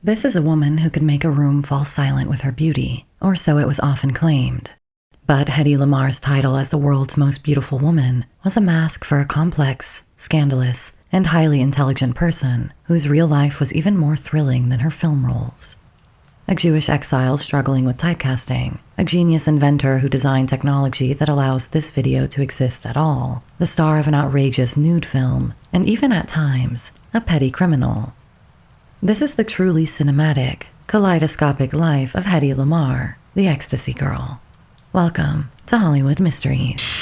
This is a woman who could make a room fall silent with her beauty, or so it was often claimed. But Hedy Lamarr's title as the world's most beautiful woman was a mask for a complex, scandalous, and highly intelligent person whose real life was even more thrilling than her film roles. A Jewish exile struggling with typecasting, a genius inventor who designed technology that allows this video to exist at all, the star of an outrageous nude film, and even at times, a petty criminal. This is the truly cinematic, kaleidoscopic life of Hedy Lamarr, the Ecstasy Girl. Welcome to Hollywood Mysteries.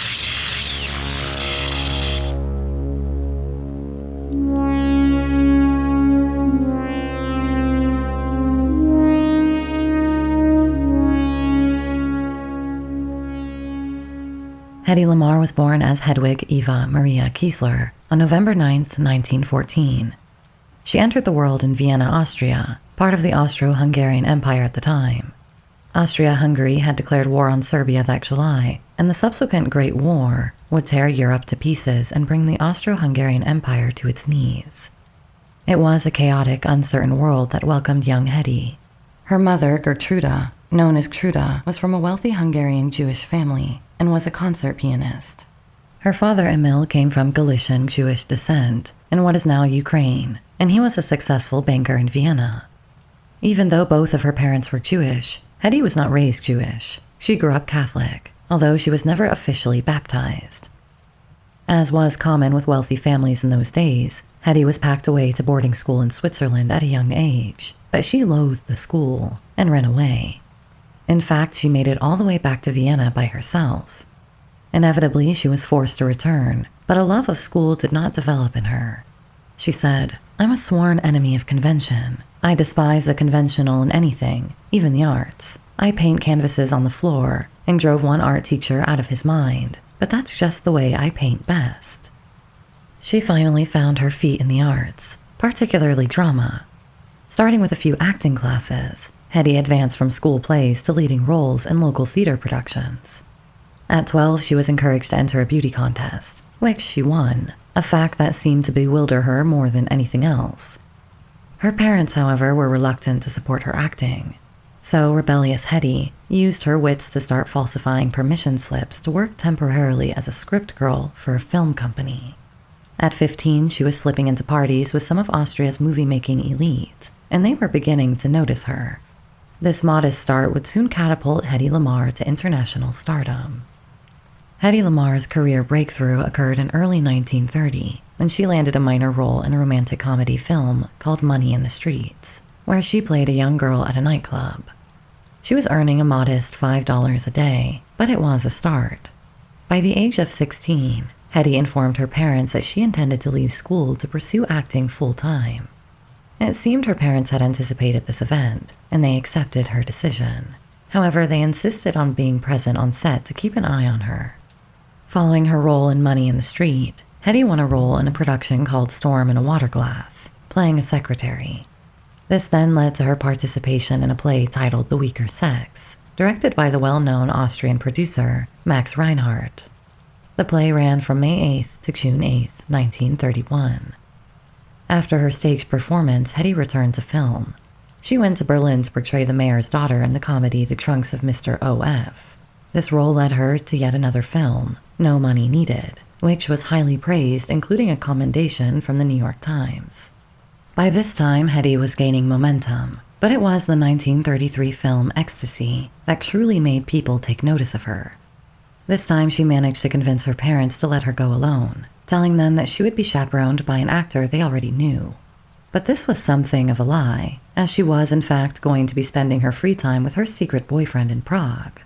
Hedy Lamarr was born as Hedwig Eva Maria Kiesler on November 9, 1914. She entered the world in Vienna, Austria, part of the Austro-Hungarian Empire at the time. Austria-Hungary had declared war on Serbia that July, and the subsequent Great War would tear Europe to pieces and bring the Austro-Hungarian Empire to its knees. It was a chaotic, uncertain world that welcomed young Hedy. Her mother, Gertruda, known as Truda, was from a wealthy Hungarian Jewish family and was a concert pianist. Her father, Emil, came from Galician Jewish descent in what is now Ukraine, and he was a successful banker in Vienna. Even though both of her parents were Jewish, Hedy was not raised Jewish. She grew up Catholic, although she was never officially baptized. As was common with wealthy families in those days, Hedy was packed away to boarding school in Switzerland at a young age, but she loathed the school and ran away. In fact, she made it all the way back to Vienna by herself. Inevitably, she was forced to return, but a love of school did not develop in her. She said, "I'm a sworn enemy of convention. I despise the conventional in anything, even the arts. I paint canvases on the floor and drove one art teacher out of his mind, but that's just the way I paint best." She finally found her feet in the arts, particularly drama. Starting with a few acting classes, Hedy advanced from school plays to leading roles in local theater productions. At 12, she was encouraged to enter a beauty contest, which she won, a fact that seemed to bewilder her more than anything else. Her parents, however, were reluctant to support her acting. So rebellious Hedy used her wits to start falsifying permission slips to work temporarily as a script girl for a film company. At 15, she was slipping into parties with some of Austria's movie-making elite, and they were beginning to notice her. This modest start would soon catapult Hedy Lamarr to international stardom. Hedy Lamarr's career breakthrough occurred in early 1930 when she landed a minor role in a romantic comedy film called Money in the Streets, where she played a young girl at a nightclub. She was earning a modest $5 a day, but it was a start. By the age of 16, Hedy informed her parents that she intended to leave school to pursue acting full-time. It seemed her parents had anticipated this event, and they accepted her decision. However, they insisted on being present on set to keep an eye on her. Following her role in Money in the Street, Hedy won a role in a production called Storm in a Water Glass, playing a secretary. This then led to her participation in a play titled The Weaker Sex, directed by the well-known Austrian producer Max Reinhardt. The play ran from May 8th to June 8th, 1931. After her stage performance, Hedy returned to film. She went to Berlin to portray the mayor's daughter in the comedy The Trunks of Mr. O.F. This role led her to yet another film, No Money Needed, which was highly praised, including a commendation from the New York Times. By this time, Hedy was gaining momentum, but it was the 1933 film Ecstasy that truly made people take notice of her. This time, she managed to convince her parents to let her go alone, telling them that she would be chaperoned by an actor they already knew. But this was something of a lie, as she was in fact going to be spending her free time with her secret boyfriend in Prague.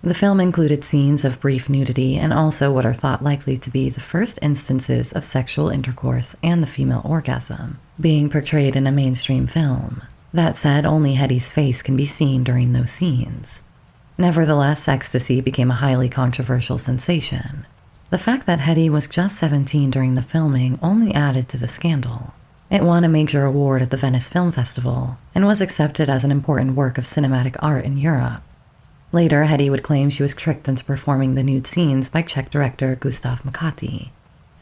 The film included scenes of brief nudity and also what are thought likely to be the first instances of sexual intercourse and the female orgasm being portrayed in a mainstream film. That said, only Hedy's face can be seen during those scenes. Nevertheless, Ecstasy became a highly controversial sensation. The fact that Hedy was just 17 during the filming only added to the scandal. It won a major award at the Venice Film Festival and was accepted as an important work of cinematic art in Europe. Later, Hedy would claim she was tricked into performing the nude scenes by Czech director Gustav Makati.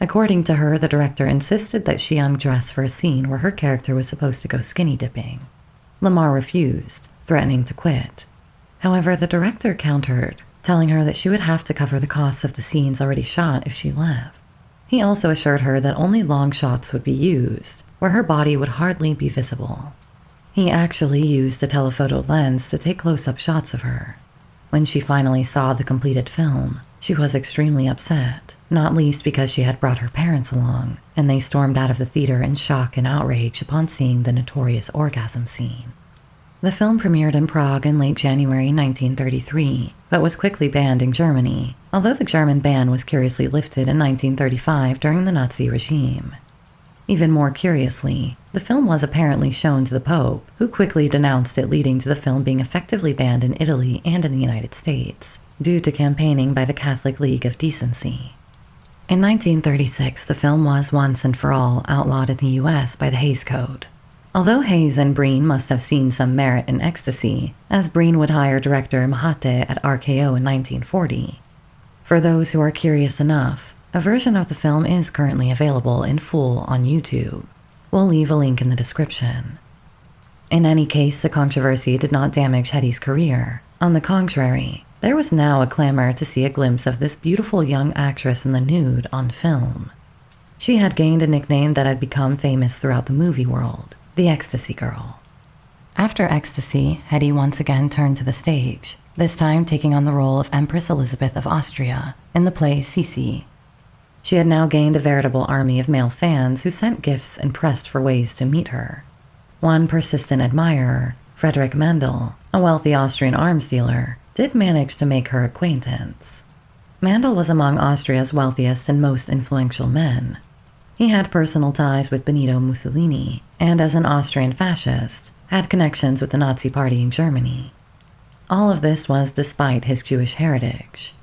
According to her, the director insisted that she undress for a scene where her character was supposed to go skinny dipping. Lamarr refused, threatening to quit. However, the director countered, telling her that she would have to cover the costs of the scenes already shot if she left. He also assured her that only long shots would be used, where her body would hardly be visible. He actually used a telephoto lens to take close-up shots of her. When she finally saw the completed film, she was extremely upset, not least because she had brought her parents along, and they stormed out of the theater in shock and outrage upon seeing the notorious orgasm scene. The film premiered in Prague in late January 1933, but was quickly banned in Germany, although the German ban was curiously lifted in 1935 during the Nazi regime. Even more curiously, the film was apparently shown to the Pope, who quickly denounced it, leading to the film being effectively banned in Italy and in the United States, due to campaigning by the Catholic League of Decency. In 1936, the film was once and for all outlawed in the US by the Hays Code. Although Hays and Breen must have seen some merit in Ecstasy, as Breen would hire director Mahate at RKO in 1940. For those who are curious enough, a version of the film is currently available in full on YouTube. We'll leave a link in the description. In any case, the controversy did not damage Hedy's career. On the contrary, there was now a clamor to see a glimpse of this beautiful young actress in the nude on film. She had gained a nickname that had become famous throughout the movie world, the Ecstasy Girl. After Ecstasy, Hedy once again turned to the stage, this time taking on the role of Empress Elizabeth of Austria in the play Sisi. She had now gained a veritable army of male fans who sent gifts and pressed for ways to meet her. One persistent admirer, Friedrich Mandl, a wealthy Austrian arms dealer, did manage to make her acquaintance. Mandl was among Austria's wealthiest and most influential men. He had personal ties with Benito Mussolini, and as an Austrian fascist, had connections with the Nazi Party in Germany. All of this was despite his Jewish heritage.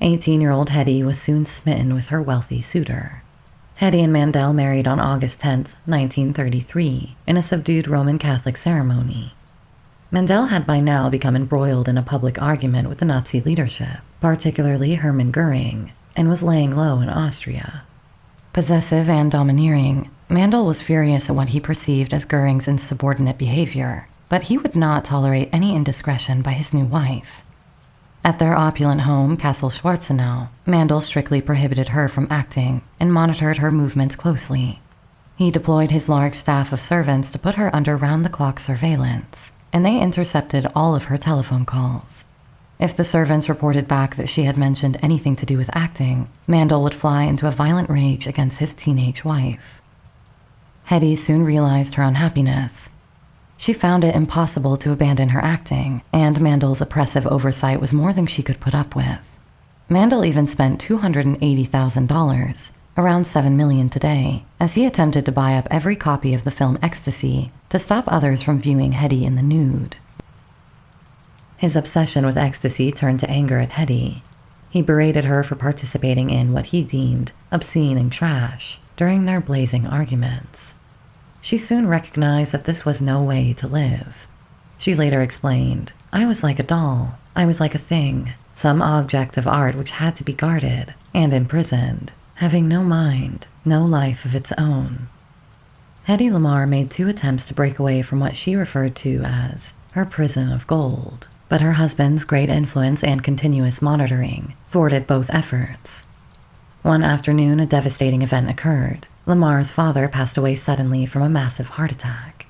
18-year-old Hedy was soon smitten with her wealthy suitor. Hedy and Mandel married on August 10, 1933, in a subdued Roman Catholic ceremony. Mandel had by now become embroiled in a public argument with the Nazi leadership, particularly Hermann Göring, and was laying low in Austria. Possessive and domineering, Mandel was furious at what he perceived as Göring's insubordinate behavior, but he would not tolerate any indiscretion by his new wife. At their opulent home, Castle Schwarzenau, Mandel strictly prohibited her from acting and monitored her movements closely. He deployed his large staff of servants to put her under round-the-clock surveillance, and they intercepted all of her telephone calls. If the servants reported back that she had mentioned anything to do with acting, Mandel would fly into a violent rage against his teenage wife. Hedy soon realized her unhappiness. She found it impossible to abandon her acting, and Mandel's oppressive oversight was more than she could put up with. Mandel even spent $280,000, around $7 million today, as he attempted to buy up every copy of the film Ecstasy to stop others from viewing Hedy in the nude. His obsession with Ecstasy turned to anger at Hedy. He berated her for participating in what he deemed obscene and trash during their blazing arguments. She soon recognized that this was no way to live. She later explained, "I was like a doll. I was like a thing, some object of art which had to be guarded and imprisoned, having no mind, no life of its own." Hedy Lamarr made 2 attempts to break away from what she referred to as her prison of gold, but her husband's great influence and continuous monitoring thwarted both efforts. One afternoon, a devastating event occurred. Lamarr's father passed away suddenly from a massive heart attack.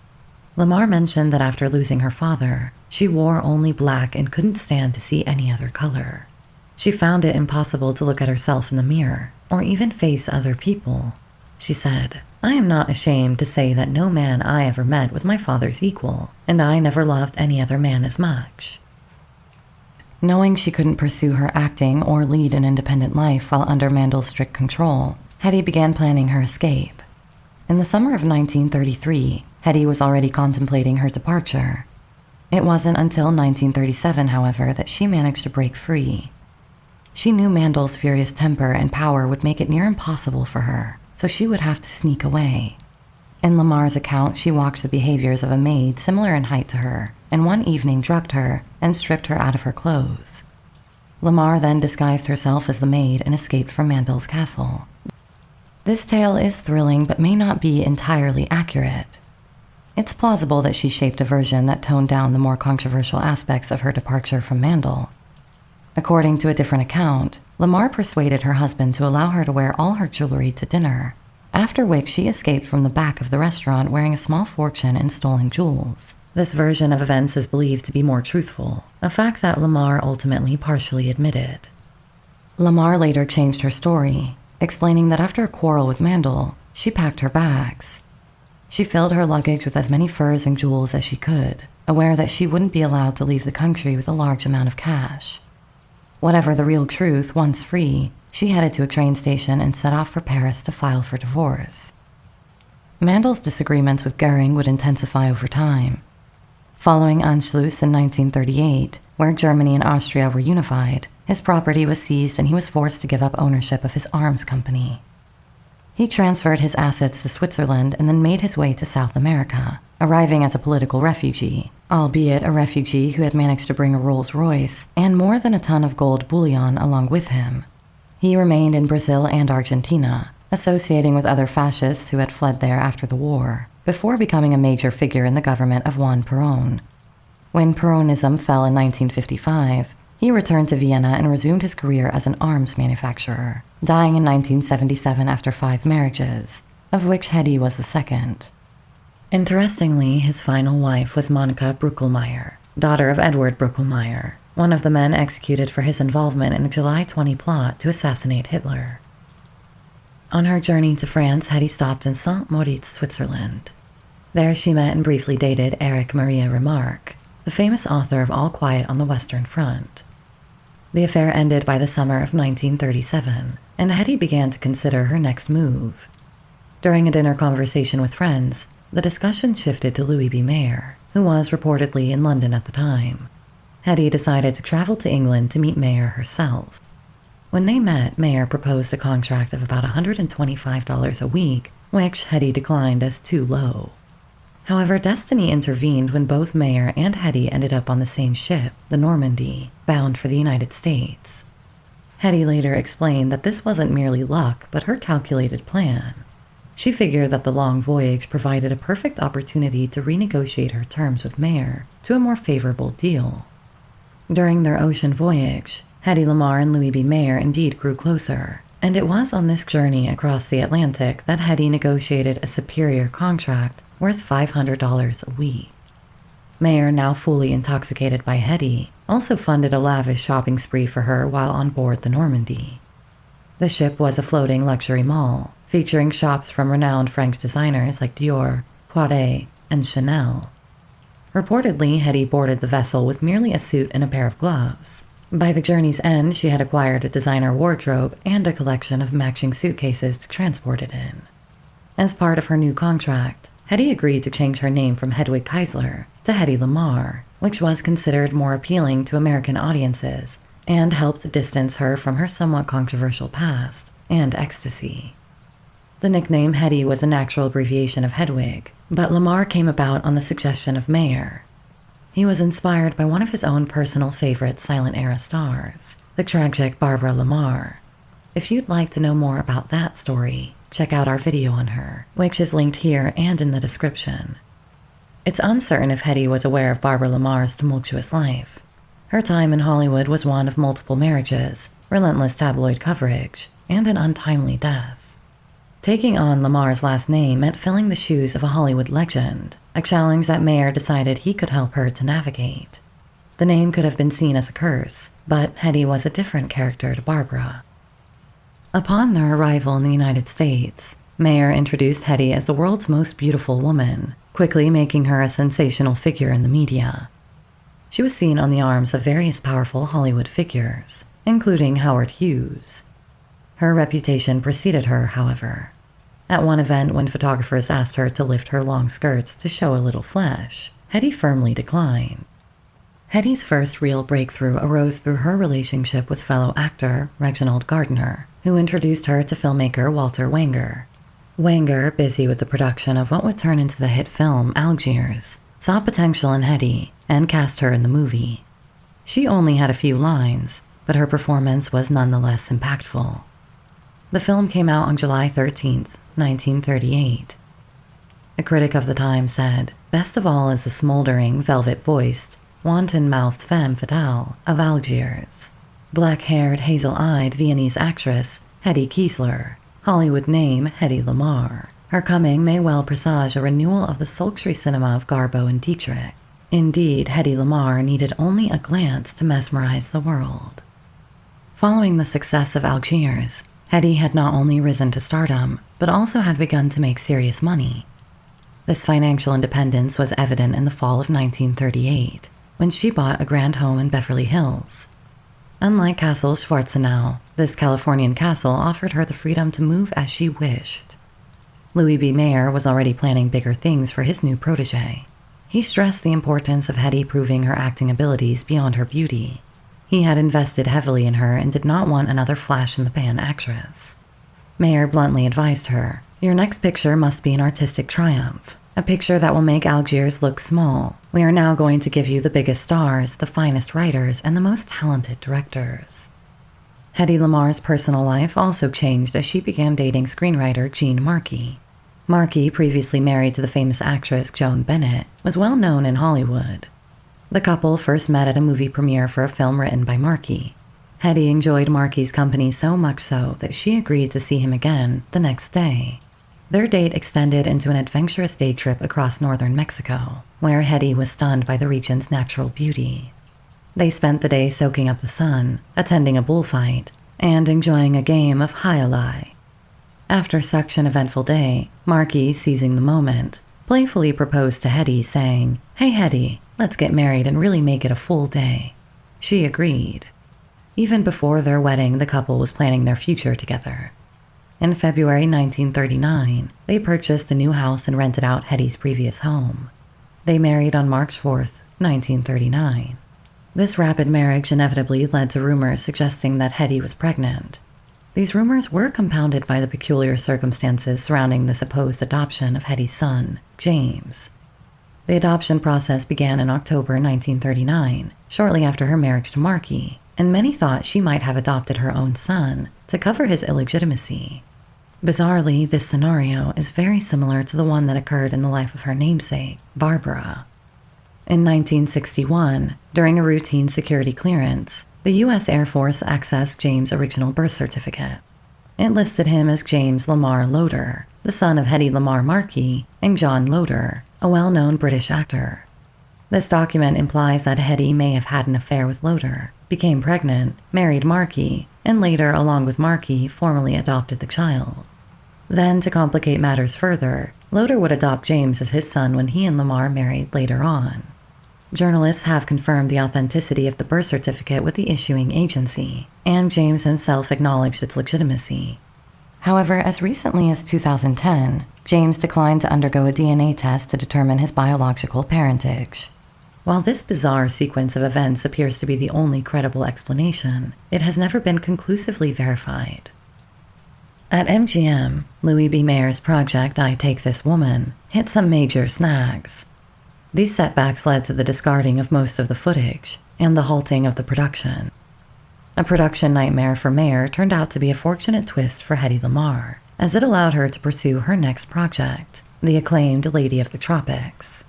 Lamarr mentioned that after losing her father, she wore only black and couldn't stand to see any other color. She found it impossible to look at herself in the mirror, or even face other people. She said, "I am not ashamed to say that no man I ever met was my father's equal, and I never loved any other man as much." Knowing she couldn't pursue her acting or lead an independent life while under Mandel's strict control, Hedy began planning her escape. In the summer of 1933, Hedy was already contemplating her departure. It wasn't until 1937, however, that she managed to break free. She knew Mandel's furious temper and power would make it near impossible for her, so she would have to sneak away. In Lamarr's account, she watched the behaviors of a maid similar in height to her, and one evening drugged her and stripped her out of her clothes. Lamarr then disguised herself as the maid and escaped from Mandel's castle. This tale is thrilling but may not be entirely accurate. It's plausible that she shaped a version that toned down the more controversial aspects of her departure from Mandel. According to a different account, Lamarr persuaded her husband to allow her to wear all her jewelry to dinner, after which she escaped from the back of the restaurant wearing a small fortune in stolen jewels. This version of events is believed to be more truthful, a fact that Lamarr ultimately partially admitted. Lamarr later changed her story, explaining that after a quarrel with Mandel, she packed her bags. She filled her luggage with as many furs and jewels as she could, aware that she wouldn't be allowed to leave the country with a large amount of cash. Whatever the real truth, once free, she headed to a train station and set off for Paris to file for divorce. Mandel's disagreements with Goering would intensify over time. Following Anschluss in 1938, where Germany and Austria were unified, his property was seized and he was forced to give up ownership of his arms company. He transferred his assets to Switzerland and then made his way to South America, arriving as a political refugee, albeit a refugee who had managed to bring a Rolls-Royce and more than a ton of gold bullion along with him. He remained in Brazil and Argentina, associating with other fascists who had fled there after the war, before becoming a major figure in the government of Juan Perón. When Peronism fell in 1955, he returned to Vienna and resumed his career as an arms manufacturer, dying in 1977 after 5 marriages, of which Hedy was the second. Interestingly, his final wife was Monika Bruckelmeier, daughter of Edward Bruckelmeier, one of the men executed for his involvement in the July 20 plot to assassinate Hitler. On her journey to France, Hedy stopped in Saint-Moritz, Switzerland. There she met and briefly dated Erich Maria Remarque, the famous author of All Quiet on the Western Front. The affair ended by the summer of 1937, and Hedy began to consider her next move. During a dinner conversation with friends, the discussion shifted to Louis B. Mayer, who was reportedly in London at the time. Hedy decided to travel to England to meet Mayer herself. When they met, Mayer proposed a contract of about $125 a week, which Hedy declined as too low. However, destiny intervened when both Mayer and Hedy ended up on the same ship, the Normandy, bound for the United States. Hedy later explained that this wasn't merely luck, but her calculated plan. She figured that the long voyage provided a perfect opportunity to renegotiate her terms with Mayer to a more favorable deal. During their ocean voyage, Hedy Lamarr and Louis B. Mayer indeed grew closer, and it was on this journey across the Atlantic that Hedy negotiated a superior contract worth $500 a week. Mayer, now fully intoxicated by Hedy, also funded a lavish shopping spree for her while on board the Normandy. The ship was a floating luxury mall, featuring shops from renowned French designers like Dior, Poiret, and Chanel. Reportedly, Hedy boarded the vessel with merely a suit and a pair of gloves. By the journey's end, she had acquired a designer wardrobe and a collection of matching suitcases to transport it in. As part of her new contract, Hedy agreed to change her name from Hedwig Keisler to Hedy Lamarr, which was considered more appealing to American audiences and helped distance her from her somewhat controversial past and Ecstasy. The nickname Hedy was a natural abbreviation of Hedwig, but Lamarr came about on the suggestion of Mayer. He was inspired by one of his own personal favorite silent-era stars, the tragic Barbara Lamarr. If you'd like to know more about that story, check out our video on her, which is linked here and in the description. It's uncertain if Hedy was aware of Barbara Lamarr's tumultuous life. Her time in Hollywood was one of multiple marriages, relentless tabloid coverage, and an untimely death. Taking on Lamarr's last name meant filling the shoes of a Hollywood legend, a challenge that Mayer decided he could help her to navigate. The name could have been seen as a curse, but Hedy was a different character to Barbara. Upon their arrival in the United States, Mayer introduced Hedy as the world's most beautiful woman, quickly making her a sensational figure in the media. She was seen on the arms of various powerful Hollywood figures, including Howard Hughes. Her reputation preceded her, however. At one event, when photographers asked her to lift her long skirts to show a little flesh, Hedy firmly declined. Hedy's first real breakthrough arose through her relationship with fellow actor Reginald Gardner, who introduced her to filmmaker Walter Wanger. Wanger, busy with the production of what would turn into the hit film Algiers, saw potential in Hedy and cast her in the movie. She only had a few lines, but her performance was nonetheless impactful. The film came out on July 13, 1938. A critic of the time said, Best of all is the smoldering, velvet-voiced, wanton-mouthed femme fatale of Algiers. Black-haired, hazel-eyed Viennese actress Hedy Lamarr, Hollywood name Hedy Lamarr. Her coming may well presage a renewal of the sultry cinema of Garbo and Dietrich. Indeed, Hedy Lamarr needed only a glance to mesmerize the world. Following the success of Algiers, Hedy had not only risen to stardom, but also had begun to make serious money. This financial independence was evident in the fall of 1938, when she bought a grand home in Beverly Hills. Unlike Castle Schwarzenau, this Californian castle offered her the freedom to move as she wished. Louis B. Mayer was already planning bigger things for his new protégé. He stressed the importance of Hedy proving her acting abilities beyond her beauty. He had invested heavily in her and did not want another flash-in-the-pan actress. Mayer bluntly advised her, "Your next picture must be an artistic triumph, a picture that will make Algiers look small. We are now going to give you the biggest stars, the finest writers, and the most talented directors." Hedy Lamarr's personal life also changed as she began dating screenwriter Jean Markey. Markey, previously married to the famous actress Joan Bennett, was well known in Hollywood. The couple first met at a movie premiere for a film written by Markey. Hedy enjoyed Markey's company so much so that she agreed to see him again the next day. Their date extended into an adventurous day trip across northern Mexico, where Hedy was stunned by the region's natural beauty. They spent the day soaking up the sun, attending a bullfight, and enjoying a game of high-a-lie. After such an eventful day, Markey, seizing the moment, playfully proposed to Hedy, saying, "Hey Hedy, let's get married and really make it a full day." She agreed. Even before their wedding, the couple was planning their future together. In February 1939, they purchased a new house and rented out Hedy's previous home. They married on March 4th, 1939. This rapid marriage inevitably led to rumors suggesting that Hedy was pregnant. These rumors were compounded by the peculiar circumstances surrounding the supposed adoption of Hedy's son, James. The adoption process began in October 1939, shortly after her marriage to Markey, and many thought she might have adopted her own son to cover his illegitimacy. Bizarrely, this scenario is very similar to the one that occurred in the life of her namesake, Barbara. In 1961, during a routine security clearance, the U.S. Air Force accessed James' original birth certificate. It listed him as James Lamarr Loder, the son of Hedy Lamarr Markey and John Loder, a well-known British actor. This document implies that Hedy may have had an affair with Loder, became pregnant, married Markey, and later, along with Markey, formally adopted the child. Then, to complicate matters further, Loder would adopt James as his son when he and Lamarr married later on. Journalists have confirmed the authenticity of the birth certificate with the issuing agency, and James himself acknowledged its legitimacy. However, as recently as 2010, James declined to undergo a DNA test to determine his biological parentage. While this bizarre sequence of events appears to be the only credible explanation, it has never been conclusively verified. At MGM, Louis B. Mayer's project I Take This Woman hit some major snags. These setbacks led to the discarding of most of the footage and the halting of the production. A production nightmare for Mayer turned out to be a fortunate twist for Hedy Lamarr, as it allowed her to pursue her next project, the acclaimed Lady of the Tropics.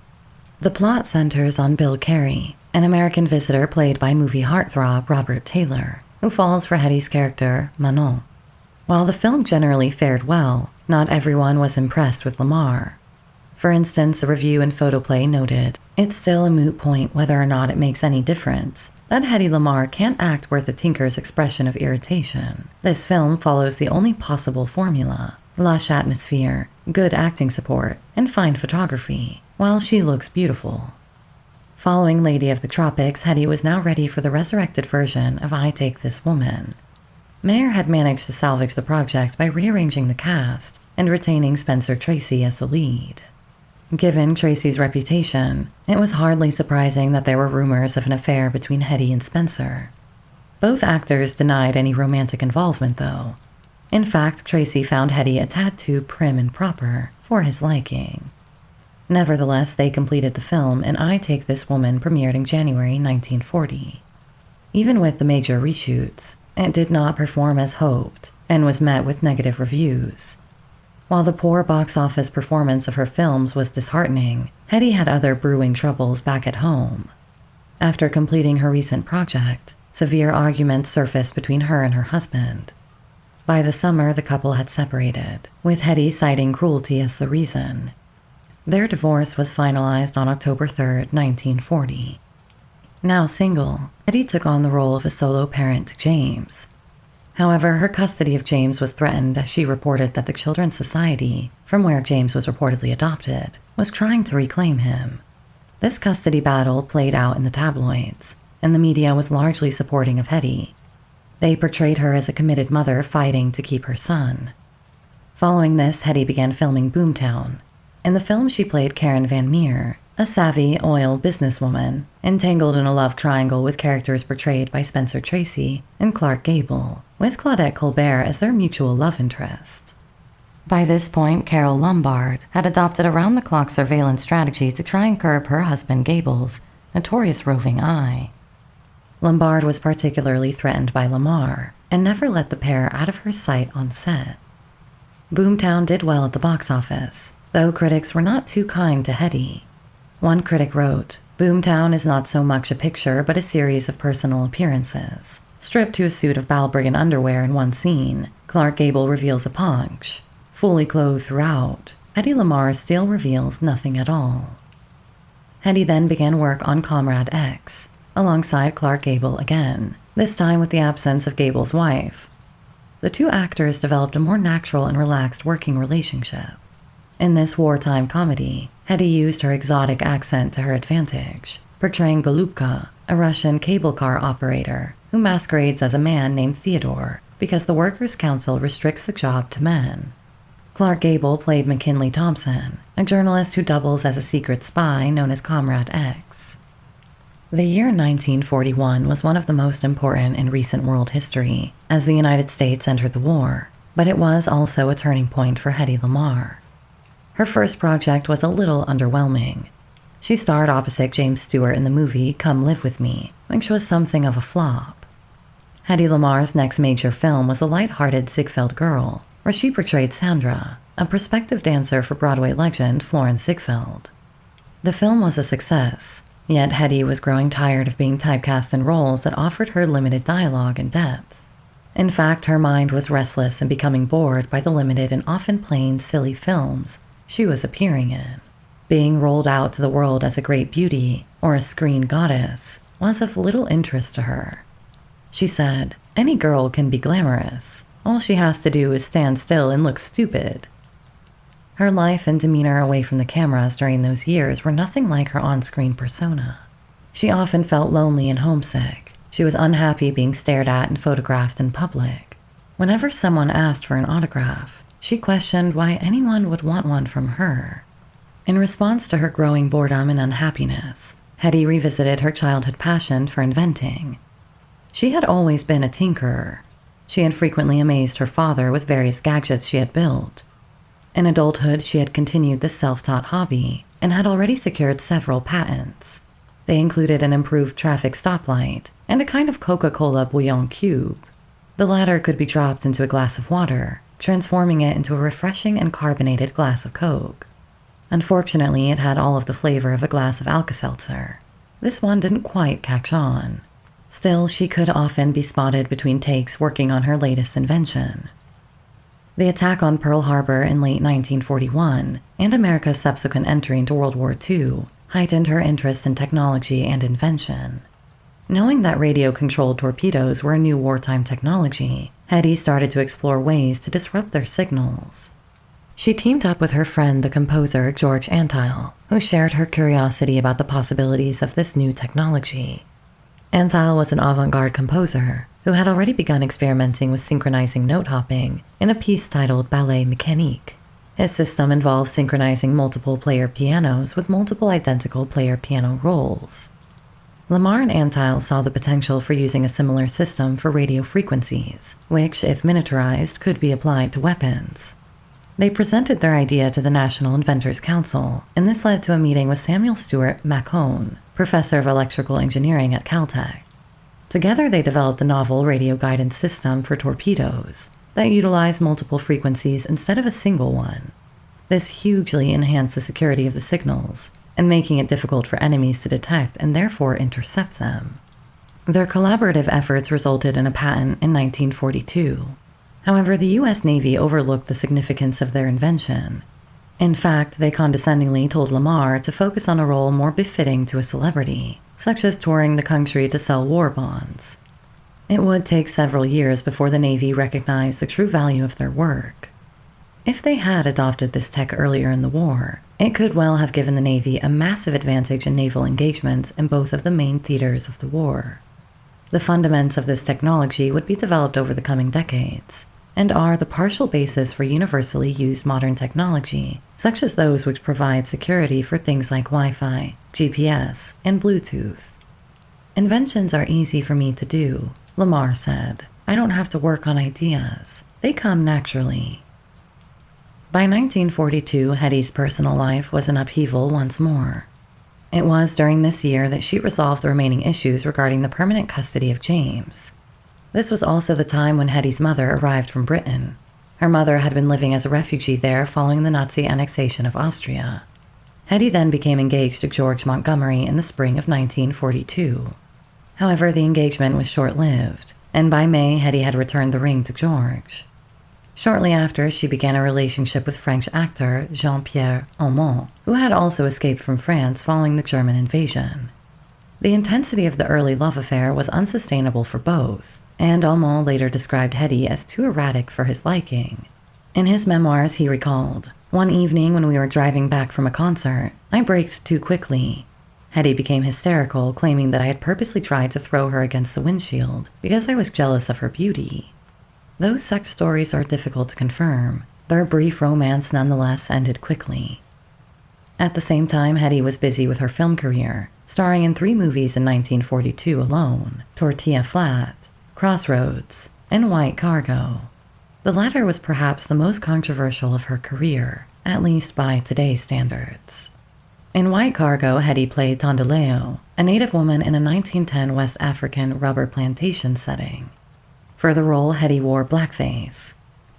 The plot centers on Bill Carey, an American visitor played by movie heartthrob Robert Taylor, who falls for Hedy's character, Manon. While the film generally fared well, not everyone was impressed with Lamarr. For instance, a review in Photoplay noted, "It's still a moot point whether or not it makes any difference. That Hedy Lamarr can't act worth a tinker's expression of irritation. This film follows the only possible formula, lush atmosphere, good acting support, and fine photography, while she looks beautiful." Following Lady of the Tropics, Hedy was now ready for the resurrected version of I Take This Woman. Mayer had managed to salvage the project by rearranging the cast and retaining Spencer Tracy as the lead. Given Tracy's reputation, it was hardly surprising that there were rumors of an affair between Hedy and Spencer. Both actors denied any romantic involvement, though. In fact, Tracy found Hedy a tad too prim and proper for his liking. Nevertheless, they completed the film, and I Take This Woman premiered in January 1940. Even with the major reshoots, it did not perform as hoped and was met with negative reviews. While the poor box office performance of her films was disheartening, Hedy had other brewing troubles back at home. After completing her recent project, severe arguments surfaced between her and her husband. By the summer, the couple had separated, with Hedy citing cruelty as the reason. Their divorce was finalized on October 3, 1940. Now single, Hedy took on the role of a solo parent to James. However, her custody of James was threatened as she reported that the Children's Society, from where James was reportedly adopted, was trying to reclaim him. This custody battle played out in the tabloids, and the media was largely supporting of Hedy. They portrayed her as a committed mother fighting to keep her son. Following this, Hedy began filming Boomtown. In the film, she played Karen Van Meer, a savvy oil businesswoman, entangled in a love triangle with characters portrayed by Spencer Tracy and Clark Gable, with Claudette Colbert as their mutual love interest. By this point, Carole Lombard had adopted a round-the-clock surveillance strategy to try and curb her husband Gable's notorious roving eye. Lombard was particularly threatened by Lamarr and never let the pair out of her sight on set. Boomtown did well at the box office, though critics were not too kind to Hedy. One critic wrote, "Boomtown is not so much a picture but a series of personal appearances. Stripped to a suit of balbriggan underwear in one scene, Clark Gable reveals a paunch. Fully clothed throughout, Hedy Lamarr still reveals nothing at all." Hedy then began work on Comrade X, alongside Clark Gable again, this time with the absence of Gable's wife. The two actors developed a more natural and relaxed working relationship. In this wartime comedy, Hedy used her exotic accent to her advantage, portraying Golubka, a Russian cable car operator who masquerades as a man named Theodore because the Workers' Council restricts the job to men. Clark Gable played McKinley Thompson, a journalist who doubles as a secret spy known as Comrade X. The year 1941 was one of the most important in recent world history, as the United States entered the war, but it was also a turning point for Hedy Lamarr. Her first project was a little underwhelming. She starred opposite James Stewart in the movie Come Live With Me, which was something of a flop. Hedy Lamarr's next major film was the light-hearted Ziegfeld Girl, where she portrayed Sandra, a prospective dancer for Broadway legend Florence Ziegfeld. The film was a success, yet Hedy was growing tired of being typecast in roles that offered her limited dialogue and depth. In fact, her mind was restless and becoming bored by the limited and often plain, silly films she was appearing in. Being rolled out to the world as a great beauty or a screen goddess was of little interest to her. She said, "Any girl can be glamorous. All she has to do is stand still and look stupid." Her life and demeanor away from the cameras during those years were nothing like her on-screen persona. She often felt lonely and homesick. She was unhappy being stared at and photographed in public. Whenever someone asked for an autograph, she questioned why anyone would want one from her. In response to her growing boredom and unhappiness, Hedy revisited her childhood passion for inventing. She had always been a tinkerer. She had frequently amazed her father with various gadgets she had built. In adulthood, she had continued this self-taught hobby and had already secured several patents. They included an improved traffic stoplight and a kind of Coca-Cola bouillon cube. The latter could be dropped into a glass of water, transforming it into a refreshing and carbonated glass of Coke. Unfortunately, it had all of the flavor of a glass of Alka-Seltzer. This one didn't quite catch on. Still, she could often be spotted between takes working on her latest invention. The attack on Pearl Harbor in late 1941 and America's subsequent entry into World War II heightened her interest in technology and invention. Knowing that radio-controlled torpedoes were a new wartime technology, Hedy started to explore ways to disrupt their signals. She teamed up with her friend, the composer George Antheil, who shared her curiosity about the possibilities of this new technology. Antheil was an avant-garde composer who had already begun experimenting with synchronizing note-hopping in a piece titled Ballet Mécanique. His system involved synchronizing multiple player pianos with multiple identical player piano rolls. Lamarr and Antheil saw the potential for using a similar system for radio frequencies, which, if miniaturized, could be applied to weapons. They presented their idea to the National Inventors Council, and this led to a meeting with Samuel Stuart Macone, professor of electrical engineering at Caltech. Together, they developed a novel radio guidance system for torpedoes that utilized multiple frequencies instead of a single one. This hugely enhanced the security of the signals, and making it difficult for enemies to detect and therefore intercept them. Their collaborative efforts resulted in a patent in 1942. However, the U.S. Navy overlooked the significance of their invention. In fact, they condescendingly told Lamarr to focus on a role more befitting to a celebrity, such as touring the country to sell war bonds. It would take several years before the Navy recognized the true value of their work. If they had adopted this tech earlier in the war, it could well have given the Navy a massive advantage in naval engagements in both of the main theaters of the war. The fundaments of this technology would be developed over the coming decades, and are the partial basis for universally used modern technology, such as those which provide security for things like Wi-Fi, GPS, and Bluetooth. "Inventions are easy for me to do," Lamarr said. "I don't have to work on ideas. They come naturally." By 1942, Hedy's personal life was in upheaval once more. It was during this year that she resolved the remaining issues regarding the permanent custody of James. This was also the time when Hedy's mother arrived from Britain. Her mother had been living as a refugee there following the Nazi annexation of Austria. Hedy then became engaged to George Montgomery in the spring of 1942. However, the engagement was short-lived, and by May, Hedy had returned the ring to George. Shortly after, she began a relationship with French actor Jean-Pierre Aumont, who had also escaped from France following the German invasion. The intensity of the early love affair was unsustainable for both, and Aumont later described Hedy as too erratic for his liking. In his memoirs, he recalled, "One evening when we were driving back from a concert, I braked too quickly. Hedy became hysterical, claiming that I had purposely tried to throw her against the windshield because I was jealous of her beauty." Though sex stories are difficult to confirm, their brief romance nonetheless ended quickly. At the same time, Hedy was busy with her film career, starring in 3 movies in 1942 alone: Tortilla Flat, Crossroads, and White Cargo. The latter was perhaps the most controversial of her career, at least by today's standards. In White Cargo, Hedy played Tondaleo, a native woman in a 1910 West African rubber plantation setting. For the role, Hedy wore blackface.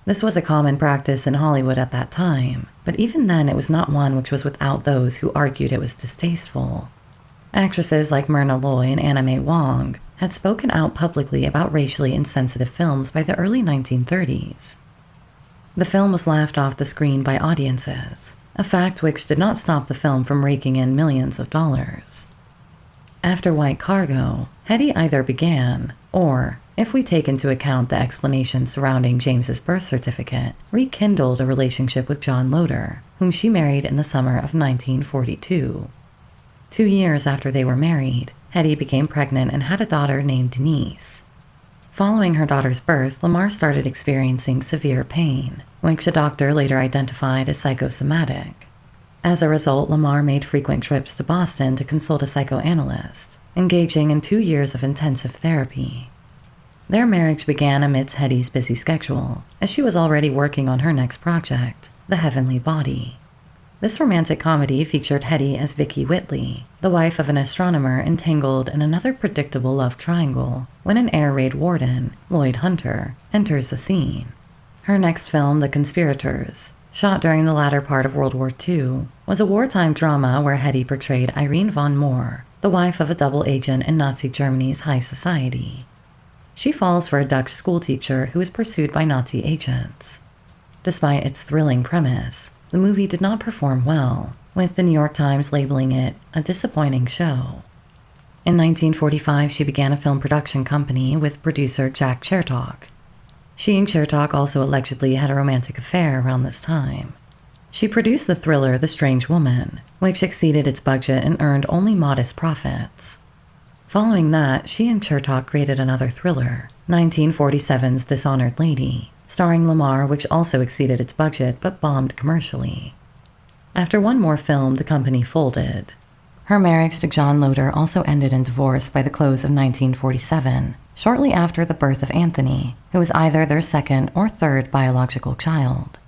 This was a common practice in Hollywood at that time, but even then it was not one which was without those who argued it was distasteful. Actresses like Myrna Loy and Anna Mae Wong had spoken out publicly about racially insensitive films by the early 1930s. The film was laughed off the screen by audiences, a fact which did not stop the film from raking in millions of dollars. After White Cargo, Hedy either began, or, if we take into account the explanation surrounding James's birth certificate, rekindled a relationship with John Loder, whom she married in the summer of 1942. 2 years after they were married, Hedy became pregnant and had a daughter named Denise. Following her daughter's birth, Lamarr started experiencing severe pain, which a doctor later identified as psychosomatic. As a result, Lamarr made frequent trips to Boston to consult a psychoanalyst, engaging in 2 years of intensive therapy. Their marriage began amidst Hedy's busy schedule, as she was already working on her next project, The Heavenly Body. This romantic comedy featured Hedy as Vicky Whitley, the wife of an astronomer entangled in another predictable love triangle when an air raid warden, Lloyd Hunter, enters the scene. Her next film, The Conspirators, shot during the latter part of World War II, was a wartime drama where Hedy portrayed Irene von Mohr, the wife of a double agent in Nazi Germany's high society. She falls for a Dutch schoolteacher who is pursued by Nazi agents. Despite its thrilling premise, the movie did not perform well, with the New York Times labeling it a disappointing show. In 1945, she began a film production company with producer Jack Chertok. She and Chertok also allegedly had a romantic affair around this time. She produced the thriller The Strange Woman, which exceeded its budget and earned only modest profits. Following that, she and Chertok created another thriller, 1947's Dishonored Lady, starring Lamarr, which also exceeded its budget but bombed commercially. After one more film, the company folded. Her marriage to John Loder also ended in divorce by the close of 1947, shortly after the birth of Anthony, who was either their second or third biological child.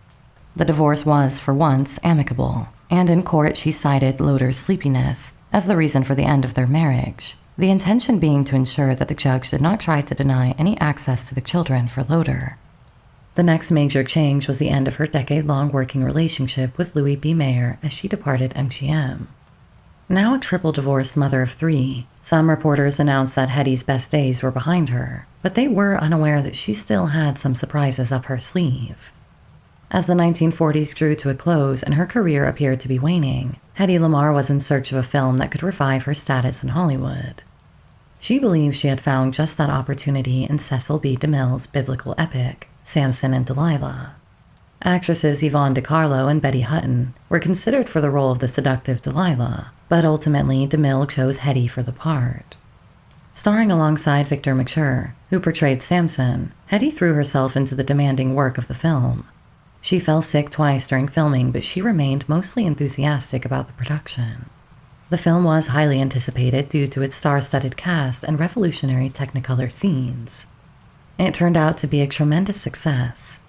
The divorce was, for once, amicable, and in court she cited Loder's sleepiness as the reason for the end of their marriage, the intention being to ensure that the judge did not try to deny any access to the children for Loder. The next major change was the end of her decade-long working relationship with Louis B. Mayer as she departed MGM. Now a triple-divorced mother of 3, some reporters announced that Hedy's best days were behind her, but they were unaware that she still had some surprises up her sleeve. As the 1940s drew to a close and her career appeared to be waning, Hedy Lamarr was in search of a film that could revive her status in Hollywood. She believed she had found just that opportunity in Cecil B. DeMille's biblical epic, Samson and Delilah. Actresses Yvonne DiCarlo and Betty Hutton were considered for the role of the seductive Delilah, but ultimately DeMille chose Hedy for the part. Starring alongside Victor Mature, who portrayed Samson, Hedy threw herself into the demanding work of the film. She fell sick twice during filming, but she remained mostly enthusiastic about the production. The film was highly anticipated due to its star-studded cast and revolutionary Technicolor scenes. It turned out to be a tremendous success.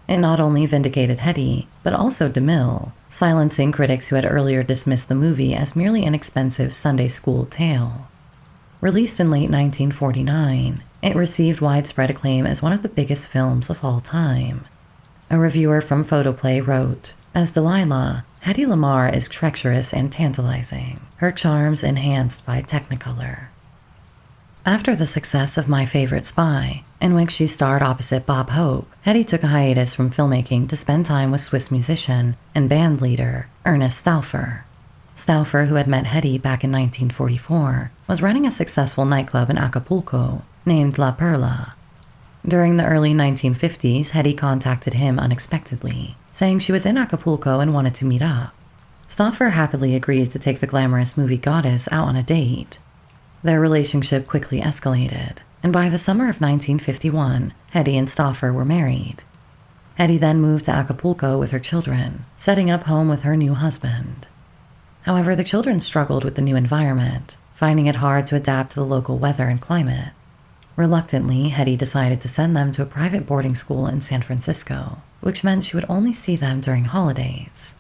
It not only vindicated Hedy, but also DeMille, silencing critics who had earlier dismissed the movie as merely an expensive Sunday school tale. Released in late 1949, it received widespread acclaim as one of the biggest films of all time. A reviewer from Photoplay wrote, "As Delilah, Hedy Lamarr is treacherous and tantalizing, her charms enhanced by Technicolor." After the success of My Favorite Spy, in which she starred opposite Bob Hope, Hedy took a hiatus from filmmaking to spend time with Swiss musician and band leader Ernest Stauffer. Stauffer, who had met Hedy back in 1944, was running a successful nightclub in Acapulco named La Perla. During the early 1950s, Hedy contacted him unexpectedly, saying she was in Acapulco and wanted to meet up. Stauffer happily agreed to take the glamorous movie goddess out on a date. Their relationship quickly escalated, and by the summer of 1951, Hedy and Stauffer were married. Hedy then moved to Acapulco with her children, setting up home with her new husband. However, the children struggled with the new environment, finding it hard to adapt to the local weather and climate. Reluctantly, Hedy decided to send them to a private boarding school in San Francisco, which meant she would only see them during holidays.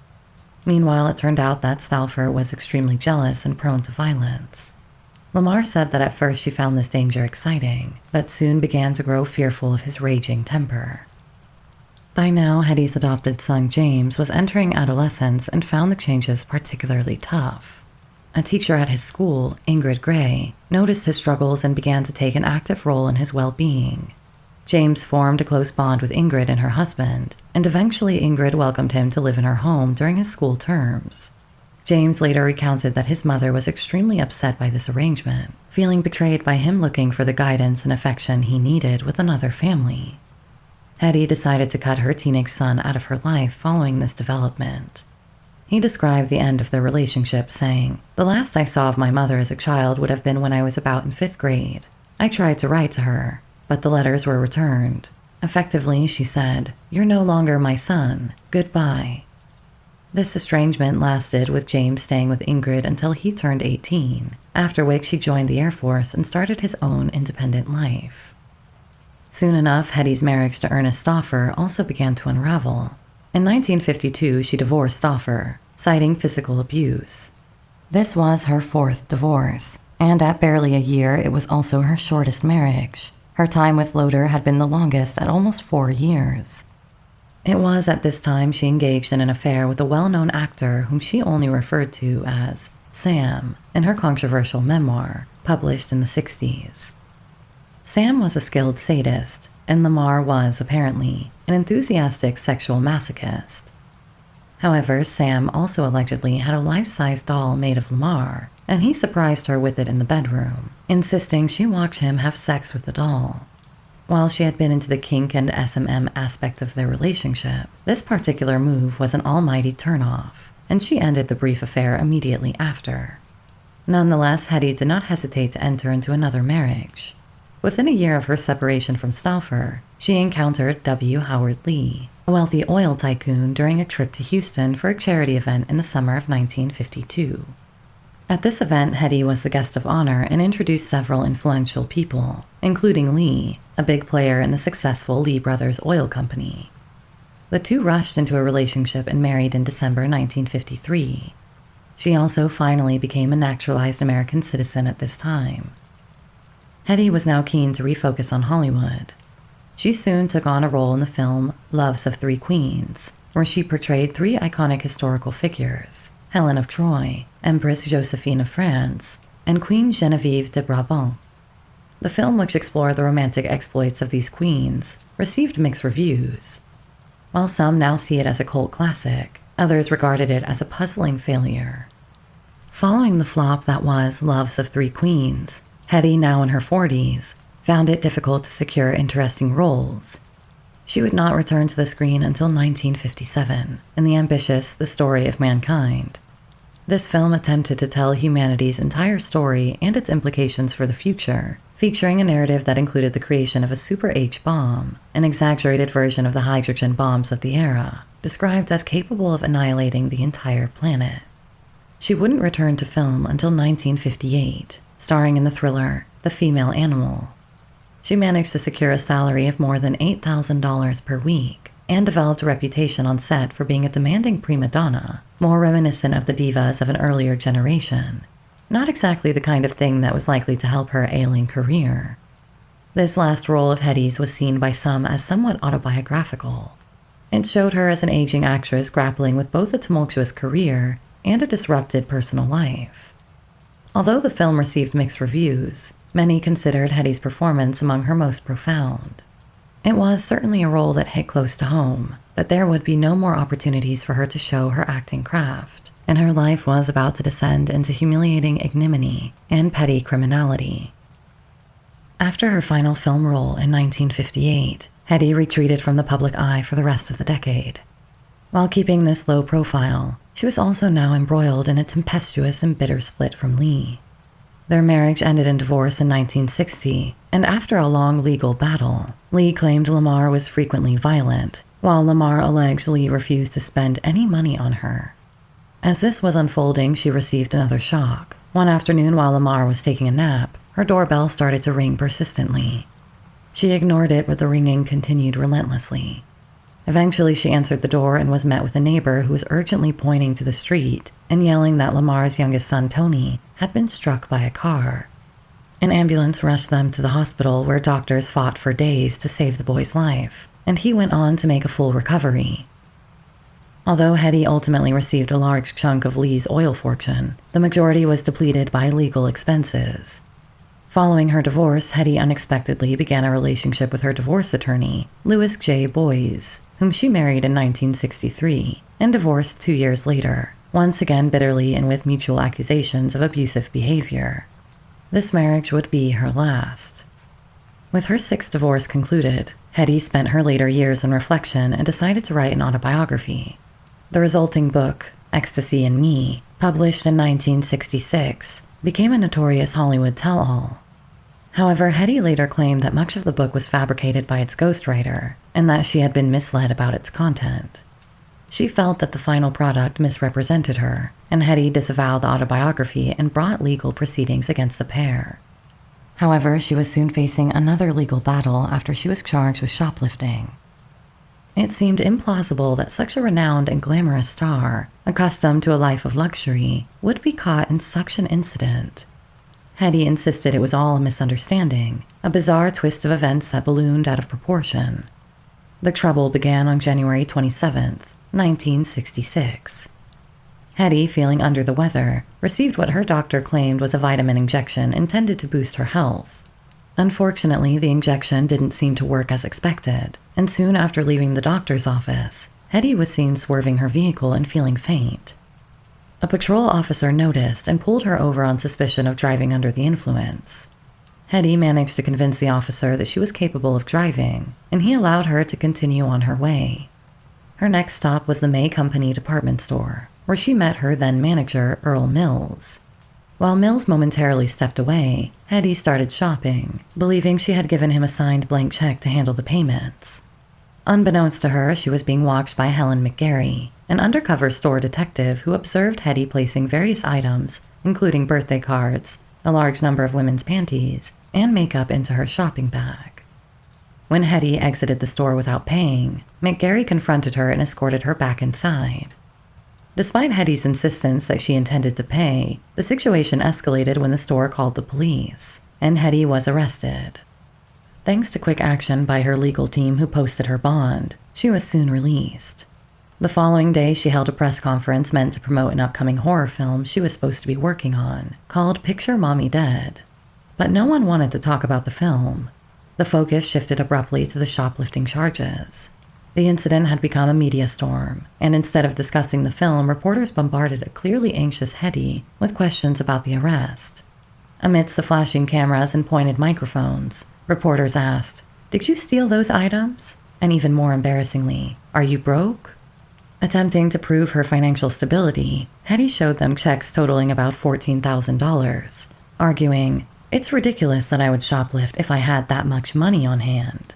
Meanwhile, it turned out that Stauffer was extremely jealous and prone to violence. Lamarr said that at first she found this danger exciting, but soon began to grow fearful of his raging temper. By now, Hedy's adopted son James was entering adolescence and found the changes particularly tough. A teacher at his school, Ingrid Gray, noticed his struggles and began to take an active role in his well-being. James formed a close bond with Ingrid and her husband, and eventually Ingrid welcomed him to live in her home during his school terms. James later recounted that his mother was extremely upset by this arrangement, feeling betrayed by him looking for the guidance and affection he needed with another family. Hedy decided to cut her teenage son out of her life following this development. He described the end of their relationship, saying, "The last I saw of my mother as a child would have been when I was about in 5th grade. I tried to write to her, but the letters were returned. Effectively, she said, 'You're no longer my son. Goodbye.'" This estrangement lasted, with James staying with Ingrid until he turned 18, after which he joined the Air Force and started his own independent life. Soon enough, Hedy's marriage to Ernest Stauffer also began to unravel. In 1952, she divorced Stauffer, citing physical abuse. This was her 4th divorce, and at barely a year, it was also her shortest marriage. Her time with Loder had been the longest at almost 4 years. It was at this time she engaged in an affair with a well-known actor whom she only referred to as Sam in her controversial memoir, published in the 60s. Sam was a skilled sadist, and Lamarr was, apparently, an enthusiastic sexual masochist. However, Sam also allegedly had a life-size doll made of Lamarr, and he surprised her with it in the bedroom, insisting she watch him have sex with the doll. While she had been into the kink and S&M aspect of their relationship, this particular move was an almighty turn-off, and she ended the brief affair immediately after. Nonetheless, Hedy did not hesitate to enter into another marriage. Within a year of her separation from Stauffer, she encountered W. Howard Lee, a wealthy oil tycoon, during a trip to Houston for a charity event in the summer of 1952. At this event, Hedy was the guest of honor and introduced several influential people, including Lee, a big player in the successful Lee Brothers Oil Company. The two rushed into a relationship and married in December 1953. She also finally became a naturalized American citizen at this time. Hedy was now keen to refocus on Hollywood. She soon took on a role in the film Loves of Three Queens, where she portrayed three iconic historical figures: Helen of Troy, Empress Josephine of France, and Queen Geneviève de Brabant. The film, which explored the romantic exploits of these queens, received mixed reviews. While some now see it as a cult classic, others regarded it as a puzzling failure. Following the flop that was Loves of Three Queens, Hedy, now in her 40s, found it difficult to secure interesting roles. She would not return to the screen until 1957 in the ambitious The Story of Mankind. This film attempted to tell humanity's entire story and its implications for the future, featuring a narrative that included the creation of a Super H bomb, an exaggerated version of the hydrogen bombs of the era, described as capable of annihilating the entire planet. She wouldn't return to film until 1958, starring in the thriller The Female Animal. She managed to secure a salary of more than $8,000 per week and developed a reputation on set for being a demanding prima donna, more reminiscent of the divas of an earlier generation. Not exactly the kind of thing that was likely to help her ailing career. This last role of Hedy's was seen by some as somewhat autobiographical. It showed her as an aging actress grappling with both a tumultuous career and a disrupted personal life. Although the film received mixed reviews, many considered Hedy's performance among her most profound. It was certainly a role that hit close to home, but there would be no more opportunities for her to show her acting craft, and her life was about to descend into humiliating ignominy and petty criminality. After her final film role in 1958, Hedy retreated from the public eye for the rest of the decade. While keeping this low profile, she was also now embroiled in a tempestuous and bitter split from Lee. Their marriage ended in divorce in 1960, and after a long legal battle, Lee claimed Lamarr was frequently violent, while Lamarr alleged Lee refused to spend any money on her. As this was unfolding, she received another shock. One afternoon while Lamarr was taking a nap, her doorbell started to ring persistently. She ignored it, but the ringing continued relentlessly. Eventually, she answered the door and was met with a neighbor who was urgently pointing to the street and yelling that Lamarr's youngest son, Tony, had been struck by a car. An ambulance rushed them to the hospital, where doctors fought for days to save the boy's life, and he went on to make a full recovery. Although Hedy ultimately received a large chunk of Lee's oil fortune, the majority was depleted by legal expenses. Following her divorce, Hedy unexpectedly began a relationship with her divorce attorney, Louis J. Boyes, whom she married in 1963 and divorced 2 years later, once again bitterly and with mutual accusations of abusive behavior. This marriage would be her last. With her sixth divorce concluded, Hedy spent her later years in reflection and decided to write an autobiography. The resulting book, Ecstasy and Me, published in 1966, became a notorious Hollywood tell-all. However, Hedy later claimed that much of the book was fabricated by its ghostwriter, and that she had been misled about its content. She felt that the final product misrepresented her, and Hedy disavowed the autobiography and brought legal proceedings against the pair. However, she was soon facing another legal battle after she was charged with shoplifting. It seemed implausible that such a renowned and glamorous star, accustomed to a life of luxury, would be caught in such an incident. Hedy insisted it was all a misunderstanding, a bizarre twist of events that ballooned out of proportion. The trouble began on January 27, 1966. Hedy, feeling under the weather, received what her doctor claimed was a vitamin injection intended to boost her health. Unfortunately, the injection didn't seem to work as expected, and soon after leaving the doctor's office, Hedy was seen swerving her vehicle and feeling faint. A patrol officer noticed and pulled her over on suspicion of driving under the influence. Hedy managed to convince the officer that she was capable of driving, and he allowed her to continue on her way. Her next stop was the May Company department store, where she met her then-manager, Earl Mills. While Mills momentarily stepped away, Hedy started shopping, believing she had given him a signed blank check to handle the payments. Unbeknownst to her, she was being watched by Helen McGarry, an undercover store detective who observed Hedy placing various items, including birthday cards, a large number of women's panties, and makeup into her shopping bag. When Hedy exited the store without paying, McGarry confronted her and escorted her back inside. Despite Hedy's insistence that she intended to pay, the situation escalated when the store called the police, and Hedy was arrested. Thanks to quick action by her legal team who posted her bond, she was soon released. The following day, she held a press conference meant to promote an upcoming horror film she was supposed to be working on, called Picture Mommy Dead. But no one wanted to talk about the film. The focus shifted abruptly to the shoplifting charges. The incident had become a media storm, and instead of discussing the film, reporters bombarded a clearly anxious Hedy with questions about the arrest. Amidst the flashing cameras and pointed microphones, reporters asked, "Did you steal those items?" And even more embarrassingly, "Are you broke?" Attempting to prove her financial stability, Hedy showed them checks totaling about $14,000, arguing, "It's ridiculous that I would shoplift if I had that much money on hand."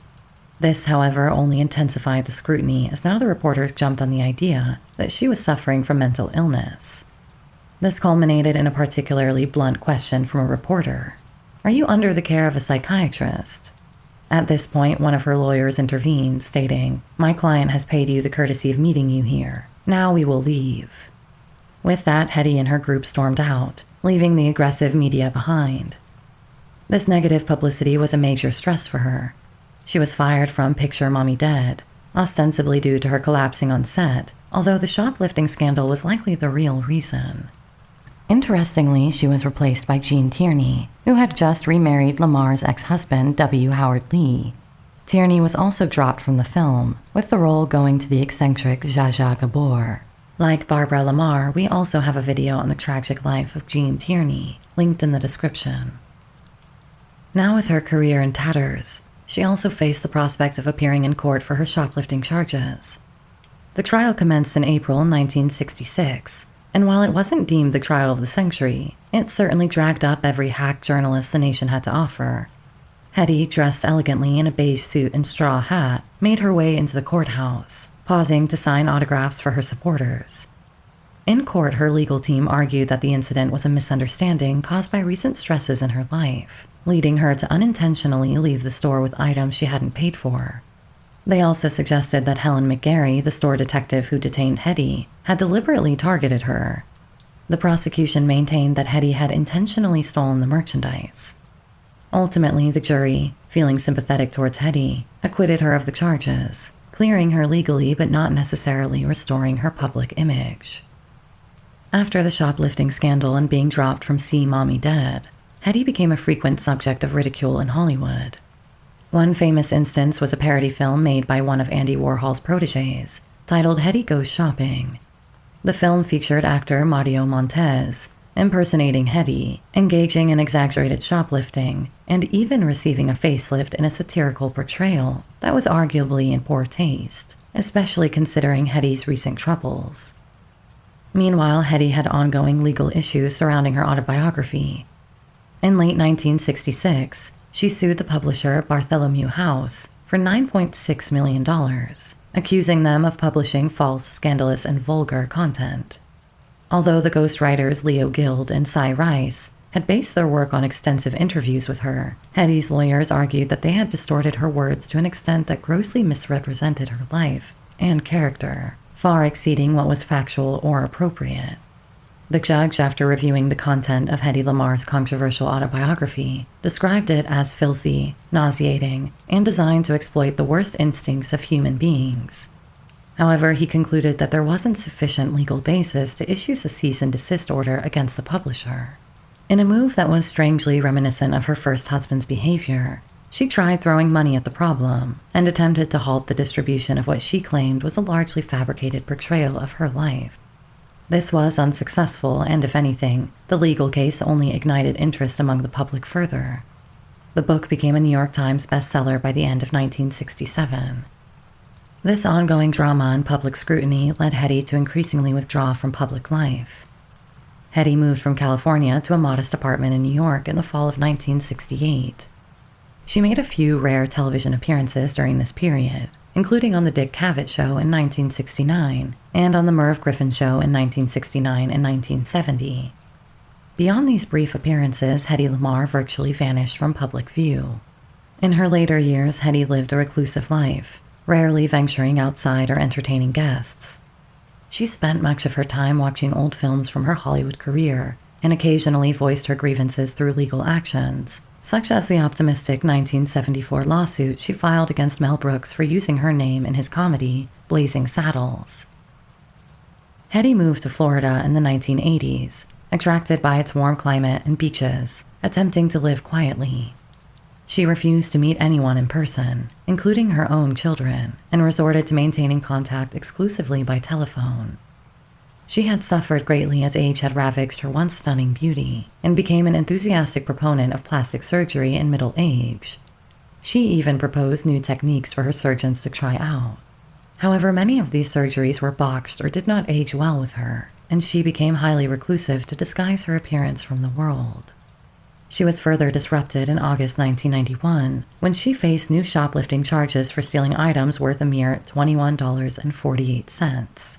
This, however, only intensified the scrutiny as now the reporters jumped on the idea that she was suffering from mental illness. This culminated in a particularly blunt question from a reporter. "Are you under the care of a psychiatrist?" At this point, one of her lawyers intervened, stating, "My client has paid you the courtesy of meeting you here. Now we will leave." With that, Hedy and her group stormed out, leaving the aggressive media behind. This negative publicity was a major stress for her. She was fired from Picture Mommy Dead, ostensibly due to her collapsing on set, although the shoplifting scandal was likely the real reason. Interestingly, she was replaced by Gene Tierney, who had just remarried Lamarr's ex-husband, W. Howard Lee. Tierney was also dropped from the film, with the role going to the eccentric Zsa Zsa Gabor. Like Barbara Lamarr, we also have a video on the tragic life of Gene Tierney, linked in the description. Now with her career in tatters, she also faced the prospect of appearing in court for her shoplifting charges. The trial commenced in April 1966, and while it wasn't deemed the trial of the century, it certainly dragged up every hack journalist the nation had to offer. Hedy, dressed elegantly in a beige suit and straw hat, made her way into the courthouse, pausing to sign autographs for her supporters. In court, her legal team argued that the incident was a misunderstanding caused by recent stresses in her life, leading her to unintentionally leave the store with items she hadn't paid for. They also suggested that Helen McGarry, the store detective who detained Hedy, had deliberately targeted her. The prosecution maintained that Hedy had intentionally stolen the merchandise. Ultimately, the jury, feeling sympathetic towards Hedy, acquitted her of the charges, clearing her legally but not necessarily restoring her public image. After the shoplifting scandal and being dropped from See Mommy Dead, Hedy became a frequent subject of ridicule in Hollywood. One famous instance was a parody film made by one of Andy Warhol's protégés, titled Hedy Goes Shopping. The film featured actor Mario Montez, impersonating Hedy, engaging in exaggerated shoplifting, and even receiving a facelift in a satirical portrayal that was arguably in poor taste, especially considering Hedy's recent troubles. Meanwhile, Hedy had ongoing legal issues surrounding her autobiography. In late 1966, she sued the publisher Bartholomew House for $9.6 million, accusing them of publishing false, scandalous, and vulgar content. Although the ghostwriters Leo Guild and Cy Rice had based their work on extensive interviews with her, Hedy's lawyers argued that they had distorted her words to an extent that grossly misrepresented her life and character, far exceeding what was factual or appropriate. The judge, after reviewing the content of Hedy Lamarr's controversial autobiography, described it as filthy, nauseating, and designed to exploit the worst instincts of human beings. However, he concluded that there wasn't sufficient legal basis to issue a cease and desist order against the publisher. In a move that was strangely reminiscent of her first husband's behavior, she tried throwing money at the problem and attempted to halt the distribution of what she claimed was a largely fabricated portrayal of her life. This was unsuccessful, and if anything, the legal case only ignited interest among the public further. The book became a New York Times bestseller by the end of 1967. This ongoing drama and public scrutiny led Hedy to increasingly withdraw from public life. Hedy moved from California to a modest apartment in New York in the fall of 1968. She made a few rare television appearances during this period, including on The Dick Cavett Show in 1969 and on The Merv Griffin Show in 1969 and 1970. Beyond these brief appearances, Hedy Lamarr virtually vanished from public view. In her later years, Hedy lived a reclusive life, rarely venturing outside or entertaining guests. She spent much of her time watching old films from her Hollywood career and occasionally voiced her grievances through legal actions, such as the optimistic 1974 lawsuit she filed against Mel Brooks for using her name in his comedy, Blazing Saddles. Hedy moved to Florida in the 1980s, attracted by its warm climate and beaches, attempting to live quietly. She refused to meet anyone in person, including her own children, and resorted to maintaining contact exclusively by telephone. She had suffered greatly as age had ravaged her once stunning beauty, and became an enthusiastic proponent of plastic surgery in middle age. She even proposed new techniques for her surgeons to try out. However, many of these surgeries were botched or did not age well with her, and she became highly reclusive to disguise her appearance from the world. She was further disrupted in August 1991 when she faced new shoplifting charges for stealing items worth a mere $21.48.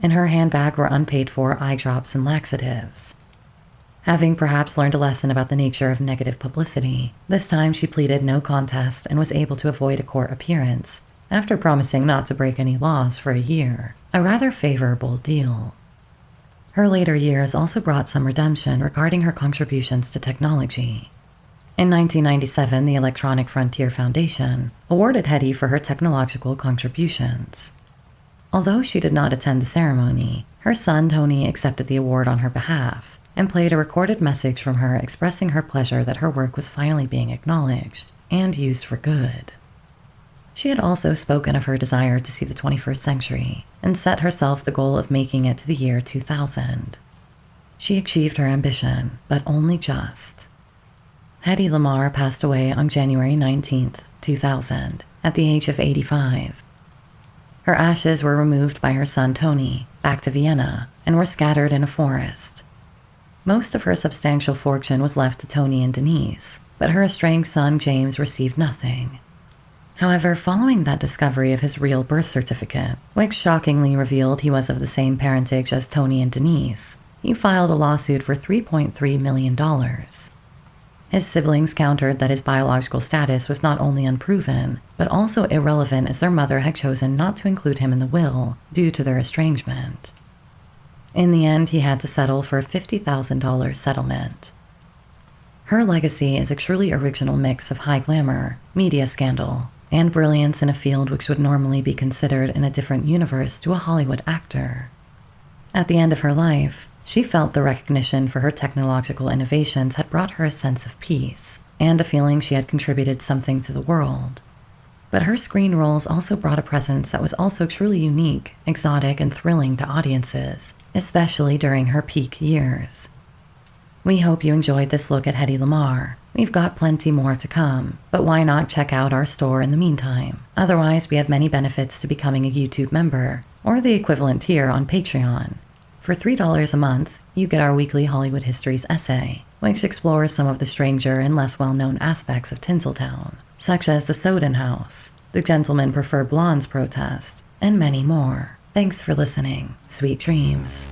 In her handbag were unpaid-for eye drops and laxatives. Having perhaps learned a lesson about the nature of negative publicity, this time she pleaded no contest and was able to avoid a court appearance, after promising not to break any laws for a year, a rather favorable deal. Her later years also brought some redemption regarding her contributions to technology. In 1997, the Electronic Frontier Foundation awarded Hedy for her technological contributions. Although she did not attend the ceremony, her son Tony accepted the award on her behalf and played a recorded message from her expressing her pleasure that her work was finally being acknowledged and used for good. She had also spoken of her desire to see the 21st century and set herself the goal of making it to the year 2000. She achieved her ambition, but only just. Hedy Lamarr passed away on January 19, 2000, at the age of 85. Her ashes were removed by her son Tony, back to Vienna, and were scattered in a forest. Most of her substantial fortune was left to Tony and Denise, but her estranged son James received nothing. However, following that discovery of his real birth certificate, which shockingly revealed he was of the same parentage as Tony and Denise, he filed a lawsuit for $3.3 million. His siblings countered that his biological status was not only unproven, but also irrelevant as their mother had chosen not to include him in the will due to their estrangement. In the end, he had to settle for a $50,000 settlement. Her legacy is a truly original mix of high glamour, media scandal, and brilliance in a field which would normally be considered in a different universe to a Hollywood actor. At the end of her life, she felt the recognition for her technological innovations had brought her a sense of peace and a feeling she had contributed something to the world. But her screen roles also brought a presence that was also truly unique, exotic, and thrilling to audiences, especially during her peak years. We hope you enjoyed this look at Hedy Lamarr. We've got plenty more to come, but why not check out our store in the meantime? Otherwise, we have many benefits to becoming a YouTube member, or the equivalent tier on Patreon. For $3 a month, you get our weekly Hollywood Histories essay, which explores some of the stranger and less well-known aspects of Tinseltown, such as the Soden House, the Gentlemen Prefer Blondes protest, and many more. Thanks for listening. Sweet dreams.